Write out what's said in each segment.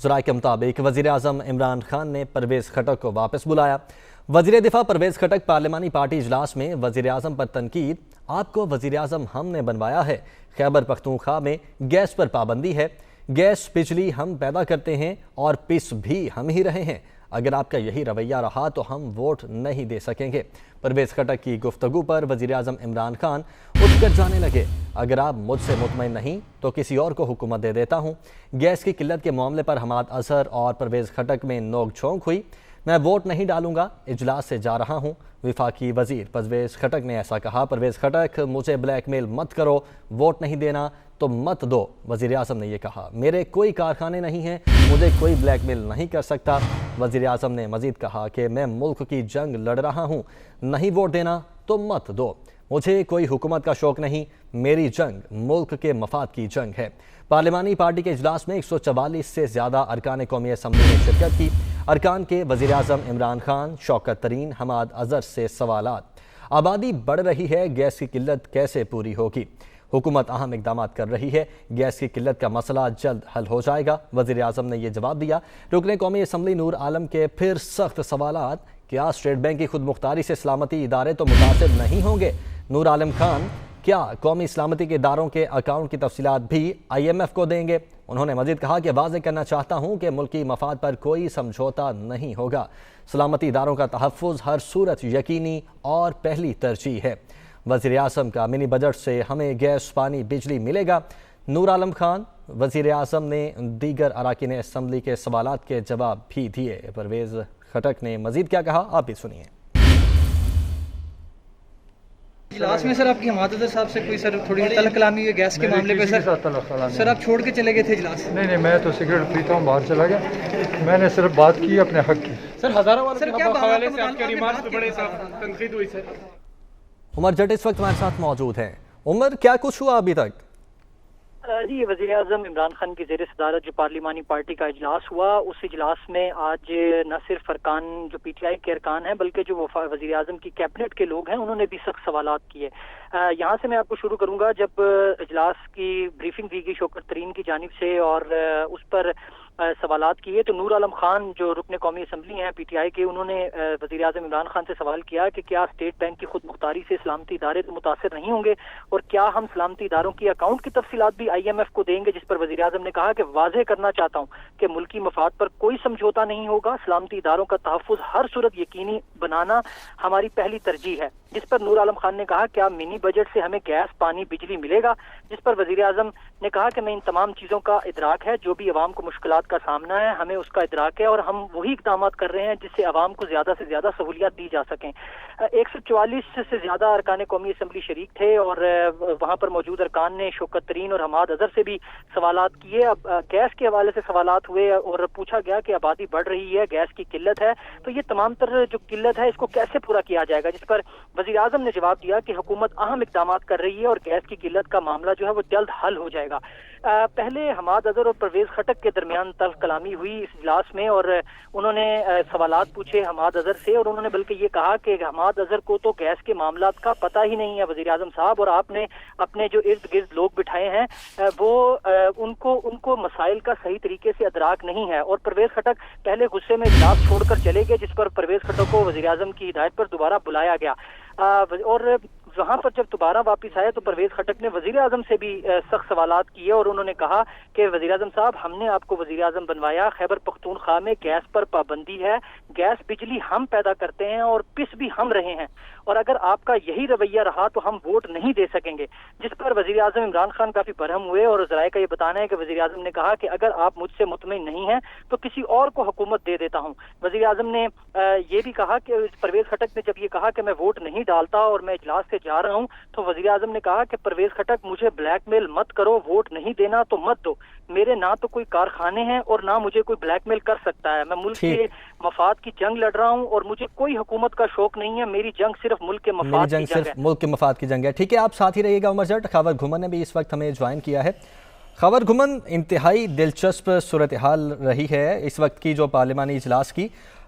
ذرائع کے مطابق وزیر اعظم عمران خان نے پرویز خٹک کو واپس بلایا۔ وزیر دفاع پرویز خٹک پارلیمانی پارٹی اجلاس میں وزیر اعظم پر تنقید، آپ کو وزیر اعظم ہم نے بنوایا ہے، خیبر پختونخوا میں گیس پر پابندی ہے، گیس بجلی ہم پیدا کرتے ہیں اور پس بھی ہم ہی رہے ہیں، اگر آپ کا یہی رویہ رہا تو ہم ووٹ نہیں دے سکیں گے۔ پرویز خٹک کی گفتگو پر وزیر اعظم عمران خان اٹھ کر جانے لگے، اگر آپ مجھ سے مطمئن نہیں تو کسی اور کو حکومت دے دیتا ہوں۔ گیس کی قلت کے معاملے پر حماد اظہر اور پرویز خٹک میں نوک جھونک ہوئی، میں ووٹ نہیں ڈالوں گا، اجلاس سے جا رہا ہوں۔ وفاقی وزیر پرویز خٹک نے ایسا کہا، پرویز خٹک مجھے بلیک میل مت کرو، ووٹ نہیں دینا تو مت دو۔ وزیر اعظم نے یہ کہا، میرے کوئی کارخانے نہیں ہیں، مجھے کوئی بلیک میل نہیں کر سکتا۔ وزیر اعظم نے مزید کہا کہ میں ملک کی جنگ لڑ رہا ہوں، نہیں ووٹ دینا تو مت دو، مجھے کوئی حکومت کا شوق نہیں، میری جنگ ملک کے مفاد کی جنگ ہے۔ پارلیمانی پارٹی کے اجلاس میں 144 سے زیادہ ارکان قومی اسمبلی نے شرکت کی۔ ارکان کے وزیر اعظم عمران خان، شوکت ترین، حماد اظہر سے سوالات۔ آبادی بڑھ رہی ہے، گیس کی قلت کیسے پوری ہوگی؟ حکومت اہم اقدامات کر رہی ہے، گیس کی قلت کا مسئلہ جلد حل ہو جائے گا، وزیر اعظم نے یہ جواب دیا۔ رکن قومی اسمبلی نور عالم کے پھر سخت سوالات، کیا اسٹیٹ بینک کی خود مختاری سے سلامتی ادارے تو متاثر نہیں ہوں گے؟ نور عالم خان، کیا قومی سلامتی کے اداروں کے اکاؤنٹ کی تفصیلات بھی IMF کو دیں گے؟ انہوں نے مزید کہا کہ واضح کرنا چاہتا ہوں کہ ملکی مفاد پر کوئی سمجھوتا نہیں ہوگا، سلامتی اداروں کا تحفظ ہر صورت یقینی اور پہلی ترجیح ہے۔ وزیر اعظم کا منی بجٹ سے ہمیں گیس، پانی، بجلی ملے گا۔ نور عالم خان، وزیر اعظم نے دیگر اراکین اسمبلی کے سوالات کے جواب بھی دیے۔ پرویز خٹک نے مزید کیا کہا، آپ بھی سنیے۔ اجلاس میں سر آپ کی حماد اظہر صاحب سے کوئی تھوڑی تلخ کلامی ہوئی گیس کے معاملے پہ سر آپ چھوڑ کے چلے گئے تھے اجلاس؟ نہیں، میں تو سگریٹ پیتا ہوں، باہر چلا گیا، میں نے صرف بات کی اپنے حق کی۔ سر ہزاروں حوالے سے آپ کے ریمارکس پہ بڑے تنقید ہوئی سر۔ عمر جٹ اس وقت ہمارے ساتھ موجود ہیں۔ عمر، کیا کچھ ہوا ابھی تک؟ جی، وزیر اعظم عمران خان کی زیر صدارت جو پارلیمانی پارٹی کا اجلاس ہوا، اس اجلاس میں آج نہ صرف ارکان جو PTI کے ارکان ہیں بلکہ جو وزیر اعظم کی کیبنٹ کے لوگ ہیں انہوں نے بھی سخت سوالات کیے۔ یہاں سے میں آپ کو شروع کروں گا، جب اجلاس کی بریفنگ دی گئی شوکت ترین کی جانب سے اور اس پر سوالات کیے تو نور عالم خان جو رکن قومی اسمبلی ہیں PTI کے، انہوں نے وزیر اعظم عمران خان سے سوال کیا کہ کیا اسٹیٹ بینک کی خود مختاری سے سلامتی ادارے تو متاثر نہیں ہوں گے، اور کیا ہم سلامتی اداروں کی اکاؤنٹ کی تفصیلات بھی IMF کو دیں گے؟ جس پر وزیر اعظم نے کہا کہ واضح کرنا چاہتا ہوں کہ ملکی مفاد پر کوئی سمجھوتا نہیں ہوگا، سلامتی اداروں کا تحفظ ہر صورت یقینی بنانا ہماری پہلی ترجیح ہے۔ جس پر نور عالم خان نے کہا کیا منی بجٹ سے ہمیں گیس، پانی، بجلی ملے گا؟ جس پر وزیر اعظم نے کہا کہ میں ان تمام چیزوں کا ادراک ہے، جو بھی عوام کو مشکلات کا سامنا ہے ہمیں اس کا ادراک ہے اور ہم وہی اقدامات کر رہے ہیں جس سے عوام کو زیادہ سے زیادہ سہولیات دی جا سکیں۔ 144 سے زیادہ ارکان قومی اسمبلی شریک تھے اور وہاں پر موجود ارکان نے شوکت ترین اور حماد اظہر سے بھی سوالات کیے۔ اب گیس کے حوالے سے سوالات ہوئے اور پوچھا گیا کہ آبادی بڑھ رہی ہے، گیس کی قلت ہے، تو یہ تمام تر جو قلت ہے اس کو کیسے پورا کیا جائے گا؟ جس پر وزیر اعظم نے جواب دیا کہ حکومت اہم اقدامات کر رہی ہے اور گیس کی قلت کا معاملہ جو ہے وہ جلد حل ہو جائے گا۔ پہلے حماد اظہر اور پرویز خٹک کے درمیان تلخ کلامی ہوئی اس اجلاس میں اور انہوں نے سوالات پوچھے حماد اظہر سے، اور انہوں نے بلکہ یہ کہا کہ حماد اظہر کو تو گیس کے معاملات کا پتہ ہی نہیں ہے وزیر اعظم صاحب، اور آپ نے اپنے جو ارد گرد لوگ بٹھائے ہیں وہ ان کو مسائل کا صحیح طریقے سے ادراک نہیں ہے۔ اور پرویز خٹک پہلے غصے میں اجلاس چھوڑ کر چلے گئے، جس پر پرویز خٹک کو وزیر اعظم کی ہدایت پر دوبارہ بلایا گیا، اور وہاں پر جب دوبارہ واپس آئے تو پرویز خٹک نے وزیر اعظم سے بھی سخت سوالات کیے اور انہوں نے کہا کہ وزیر اعظم صاحب ہم نے آپ کو وزیر اعظم بنوایا، خیبر پختونخوا میں گیس پر پابندی ہے، گیس بجلی ہم پیدا کرتے ہیں اور پس بھی ہم رہے ہیں، اور اگر آپ کا یہی رویہ رہا تو ہم ووٹ نہیں دے سکیں گے۔ جس پر وزیر اعظم عمران خان کافی برہم ہوئے اور ذرائع کا یہ بتانا ہے کہ وزیر اعظم نے کہا کہ اگر آپ مجھ سے مطمئن نہیں ہیں تو کسی اور کو حکومت دے دیتا ہوں۔ وزیر اعظم نے یہ بھی کہا کہ پرویز خٹک نے جب یہ کہا کہ میں ووٹ نہیں ڈالتا اور میں اجلاس سے جا رہا ہوں تو وزیر اعظم نے کہا کہ پرویز خٹک مجھے بلیک میل مت کرو، ووٹ نہیں دینا تو مت دو، میرے نہ تو کوئی کارخانے ہیں اور نہ مجھے کوئی بلیک میل کر سکتا ہے، میں ملک کے مفاد کی جنگ لڑ رہا ہوں اور مجھے کوئی حکومت کا شوق نہیں ہے، میری جنگ صرف ملک کے مفاد کی جنگ ہے۔ ملک کے مفاد کی جنگ ہے۔ ٹھیک ہے، آپ ساتھ ہی رہیے گا عمر جٹ۔ خاور گھمن نے بھی اس وقت ہمیں جوائن کیا ہے۔ خاور گھمن، انتہائی دلچسپ صورتحال رہی ہے اس وقت کی جو پارلیمانی اجلاس کی۔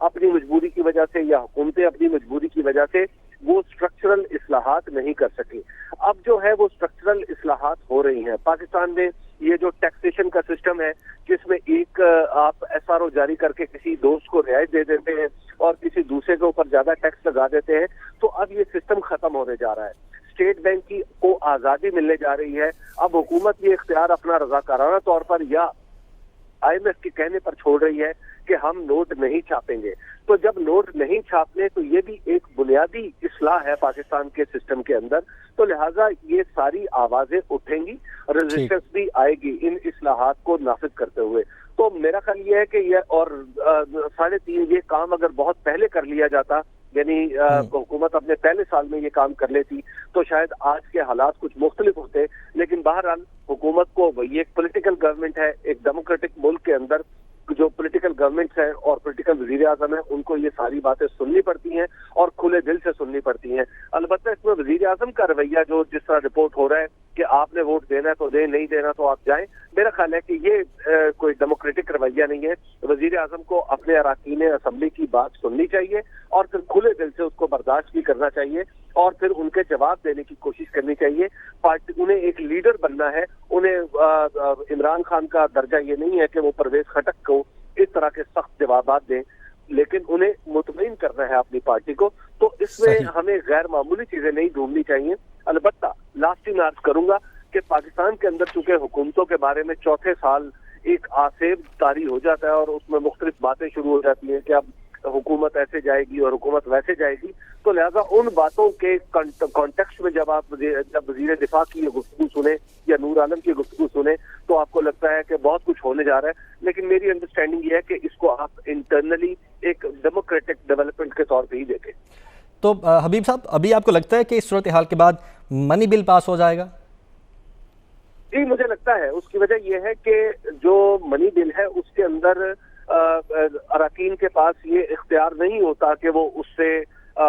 اپنی مجبوری کی وجہ سے یا حکومتیں اپنی مجبوری کی وجہ سے وہ اسٹرکچرل اصلاحات نہیں کر سکی. اب جو ہے وہ اسٹرکچرل اصلاحات ہو رہی ہیں. پاکستان میں یہ جو ٹیکسیشن کا سسٹم ہے جس میں ایک آپ ایس آر او جاری کر کے کسی دوست کو رعایت دے دیتے ہیں اور کسی دوسرے کے اوپر زیادہ ٹیکس لگا دیتے ہیں, تو اب یہ سسٹم ختم ہونے جا رہا ہے. اسٹیٹ بینک کی کو آزادی ملنے جا رہی ہے. اب حکومت یہ اختیار اپنا رضاکارانہ طور پر یا آئی ایم ایف کے کہنے پر چھوڑ رہی ہے کہ ہم نوٹ نہیں چھاپیں گے. تو جب نوٹ نہیں چھاپنے تو یہ بھی ایک بنیادی اصلاح ہے پاکستان کے سسٹم کے اندر, تو لہٰذا یہ ساری آوازیں اٹھیں گی, ریزسٹنس بھی آئے گی ان اصلاحات کو نافذ کرتے ہوئے. تو میرا خیال یہ ہے کہ یہ اور 3.5 یہ کام اگر بہت پہلے کر لیا جاتا, یعنی حکومت اپنے پہلے سال میں یہ کام کر لیتی, تو شاید آج کے حالات کچھ مختلف ہوتے. لیکن بہرحال حکومت کو یہ ایک پولیٹیکل گورنمنٹ ہے, ایک ڈیموکریٹک ملک کے اندر جو پولیٹیکل گورنمنٹس ہیں اور پولیٹیکل وزیر اعظم ہیں ان کو یہ ساری باتیں سننی پڑتی ہیں اور کھلے دل سے سننی پڑتی ہیں. البتہ اس میں وزیر اعظم کا رویہ جو جس طرح رپورٹ ہو رہا ہے کہ آپ نے ووٹ دینا ہے تو دیں, نہیں دینا تو آپ جائیں, میرا خیال ہے کہ یہ کوئی ڈیموکریٹک رویہ نہیں ہے. وزیر اعظم کو اپنے اراکین اسمبلی کی بات سننی چاہیے اور پھر کھلے دل سے اس کو برداشت بھی کرنا چاہیے اور پھر ان کے جواب دینے کی کوشش کرنی چاہیے. انہیں ایک لیڈر بننا ہے. انہیں عمران خان کا درجہ یہ نہیں ہے کہ وہ پرویز خٹک کو اس طرح کے سخت جوابات دیں, لیکن انہیں مطمئن کرنا ہے اپنی پارٹی کو. تو اس میں ہمیں غیر معمولی چیزیں نہیں ڈھونڈنی چاہیے. البتہ لاسٹ میں عرض کروں گا کہ پاکستان کے اندر چونکہ حکومتوں کے بارے میں چوتھے سال ایک آسیب طاری ہو جاتا ہے اور اس میں مختلف باتیں شروع ہو جاتی ہیں کہ اب حکومت ایسے جائے گی اور حکومت ویسے جائے گی, تو لہذا ان باتوں کے کانٹیکسٹ میں جب وزیر دفاع کی گفتگو سنیں یا نور عالم کی گفتگو سنیں تو آپ کو لگتا ہے کہ بہت کچھ ہونے جا رہا ہے. لیکن میری انڈرسٹینڈنگ یہ ہے کہ اس کو آپ انٹرنلی ایک ڈیموکریٹک ڈیولپمنٹ کے طور پہ ہی دیکھیں. تو حبیب صاحب, ابھی آپ کو لگتا ہے کہ اس صورتحال کے بعد منی بل پاس ہو جائے گا؟ جی مجھے لگتا ہے. اس کی وجہ یہ ہے کہ جو منی بل ہے اس کے اندر اراکین کے پاس یہ اختیار نہیں ہوتا کہ وہ اس سے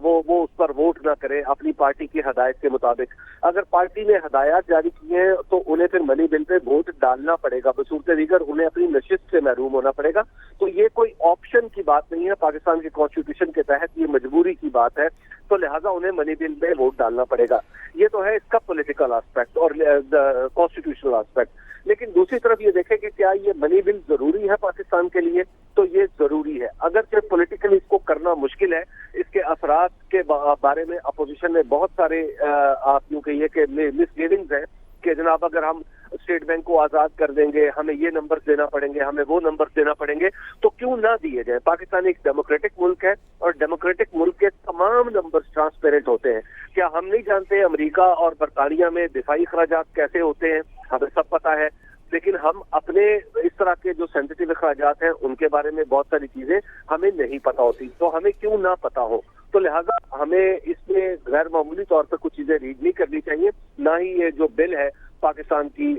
وہ اس پر ووٹ نہ کرے اپنی پارٹی کی ہدایت کے مطابق. اگر پارٹی نے ہدایات جاری کی ہیں تو انہیں پھر منی بل پہ ووٹ ڈالنا پڑے گا, بصورت دیگر انہیں اپنی نشست سے محروم ہونا پڑے گا. تو یہ کوئی آپشن کی بات نہیں ہے, پاکستان کے کانسٹیٹیوشن کے تحت یہ مجبوری کی بات ہے, تو لہٰذا انہیں منی بل میں ووٹ ڈالنا پڑے گا. یہ تو ہے اس کا پولیٹیکل آسپیکٹ اور کانسٹیٹیوشنل آسپیکٹ. لیکن دوسری طرف یہ دیکھیں کہ کیا یہ منی بل ضروری ہے پاکستان کے لیے, تو یہ ضروری ہے. اگرچہ پولیٹیکلی اس کو کرنا مشکل ہے, اس کے اثرات کے بارے میں اپوزیشن نے بہت سارے آپ یوں کہیے کہ مس لیڈنگز ہیں کہ جناب اگر ہم اسٹیٹ بینک کو آزاد کر دیں گے, ہمیں یہ نمبر دینا پڑیں گے, ہمیں وہ نمبر دینا پڑیں گے, تو کیوں نہ دیے جائیں. پاکستان ایک ڈیموکریٹک ملک ہے اور ڈیموکریٹک ملک کے تمام نمبر ٹرانسپیرنٹ ہوتے ہیں. کیا ہم نہیں جانتے امریکہ اور برطانیہ میں دفاعی اخراجات کیسے ہوتے ہیں؟ ہمیں سب پتہ ہے. لیکن ہم اپنے اس طرح کے جو سینسٹیو اخراجات ہیں ان کے بارے میں بہت ساری چیزیں ہمیں نہیں پتہ ہوتی, تو ہمیں کیوں نہ پتہ ہو. تو لہٰذا ہمیں اس میں غیر معمولی طور پر کچھ چیزیں ریڈ نہیں کرنی چاہیے. نہ ہی یہ جو بل ہے پاکستان کی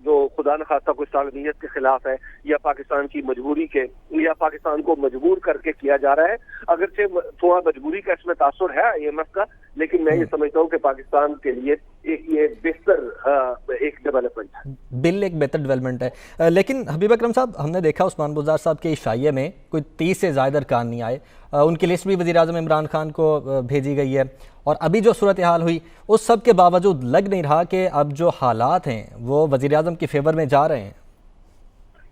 جو خدا نخواستہ کچھ تعلیمیت کے خلاف ہے یا پاکستان کی مجبوری کے یا پاکستان کو مجبور کر کے کیا جا رہا ہے. اگرچہ تھوڑا مجبوری کا اس میں تاثر ہے آئی ایم ایف کا, لیکن میں یہ سمجھتا ہوں کہ پاکستان کے لیے یہ بہتر ایک ڈیولپمنٹ ہے. بل ایک بہتر ڈیولپمنٹ ہے. لیکن حبیب اکرم صاحب, ہم نے دیکھا عثمان بزدار صاحب کے عشائیے میں کوئی 30 سے زائد ارکان نہیں آئے. ان کی لسٹ بھی وزیر اعظم عمران خان کو بھیجی گئی ہے, اور ابھی جو صورتحال ہوئی اس سب کے باوجود لگ نہیں رہا کہ اب جو حالات ہیں وہ وزیر اعظم کے فیور میں جا رہے ہیں.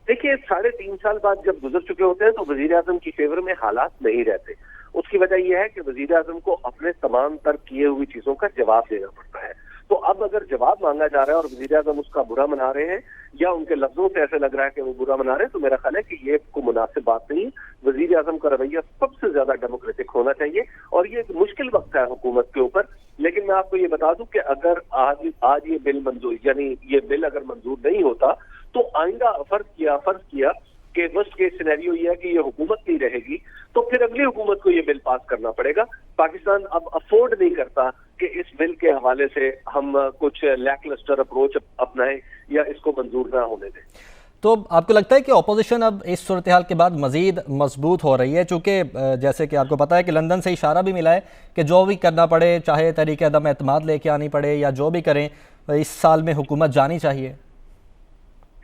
دیکھیے 3.5 سال بعد جب گزر چکے ہوتے ہیں تو وزیر اعظم کی فیور میں حالات نہیں رہتے. اس کی وجہ یہ ہے کہ وزیر اعظم کو اپنے تمام تر کیے ہوئی چیزوں کا جواب دینا پڑتا ہے. تو اب اگر جواب مانگا جا رہا ہے اور وزیر اعظم اس کا برا منا رہے ہیں یا ان کے لفظوں سے ایسے لگ رہا ہے کہ وہ برا منا رہے ہیں, تو میرا خیال ہے کہ یہ کوئی مناسب بات نہیں. وزیر اعظم کا رویہ سب سے زیادہ ڈیموکریٹک ہونا چاہیے, اور یہ ایک مشکل وقت ہے حکومت کے اوپر. لیکن میں آپ کو یہ بتا دوں کہ اگر آج یہ بل منظور یعنی یہ بل اگر منظور نہیں ہوتا تو آئندہ فرض کیا کہ ورسٹ کیس سینیریو یہ ہے کہ یہ حکومت نہیں رہے گی, تو پھر اگلی حکومت کو یہ بل پاس کرنا پڑے گا. پاکستان اب افورڈ نہیں کرتا کہ اس بل کے حوالے سے ہم کچھ لیک لسٹر اپروچ اپنائیں یا اس کو منظور نہ ہونے دیں. تو آپ کو لگتا ہے کہ اپوزیشن اب اس صورتحال کے بعد مزید مضبوط ہو رہی ہے, چونکہ جیسے کہ آپ کو پتہ ہے کہ لندن سے اشارہ بھی ملا ہے کہ جو بھی کرنا پڑے, چاہے تحریک عدم اعتماد لے کے آنی پڑے یا جو بھی کریں, اس سال میں حکومت جانی چاہیے؟